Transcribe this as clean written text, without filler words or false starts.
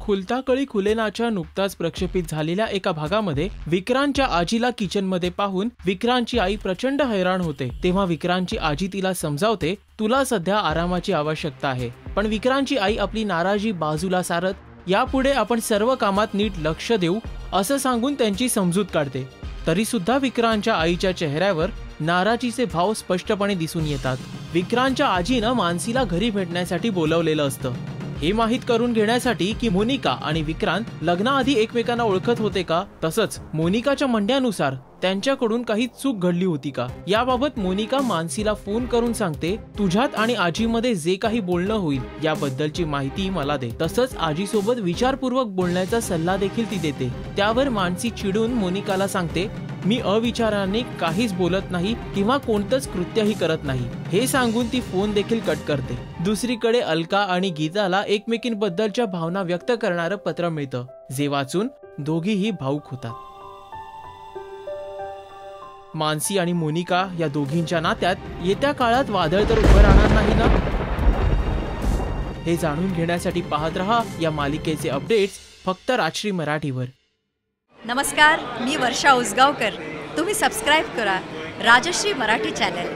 खुलता कळी खुलेनाच्या नुकताच प्रक्षेपित झालेल्या एका भागामध्ये विक्रांतच्या आजीला किचनमध्ये पाहून विक्रांतची आई प्रचंड हैराण होते। तेव्हा विक्रांतची आजी तिला समजावते, तुला सध्या आरामाची आवश्यकता आहे। पण विक्रांतची आई आपली नाराजी बाजूला सारत, यापुढे आपण सर्व कामात नीट लक्ष देऊ असं सांगून त्यांची समजूत काढते। तरी सुद्धा विक्रांतच्या आईच्या चेहऱ्यावर नाराजीचे भाव स्पष्टपणे दिसून येतात। विक्रांतच्या आजीनं मानसीला घरी भेटण्यासाठी बोलवलेलं असतं, हे माहित करून घेण्यासाठी की मोनिका आणि विक्रांत लग्नाआधी एकमेकांना ओळखत होते का, तसंच मोनिकाच्या म्हणण्यानुसार त्यांच्याकडून काही चूक घडली होती का याबाबत मोनिका मानसीला फोन करून सांगते, तुझ्यात आणि आजीमध्ये जे काही बोलणं होईल याबद्दलची माहिती मला दे। तसंच आजीसोबत विचारपूर्वक बोलण्याचा सल्ला देखील ती देते। त्यावर मानसी चिडून मोनिकाला सांगते, मी अविचाराने काहीच बोलत नाही किंवा कोणतंच कृत्यही करत नाही, हे सांगून ती फोन देखील कट करते। दुसरीकडे अलका आणि गीताला एकमेकींबद्दलच्या भावना व्यक्त करणारं पत्र मिळतं, जे वाचून दोघीही भावुक होतात। मानसी आणि मोनिका या दोघींच्या नात्यात येत्या काळात वादळ तर उभं राहणार नाही ना, हे जाणून घेण्यासाठी पाहत रहा या मालिकेचे अपडेट्स फक्त राजश्री मराठीवर। नमस्कार, मी वर्षा उसगावकर। तुम्ही सबस्क्राइब करा राजश्री मराठी चॅनल।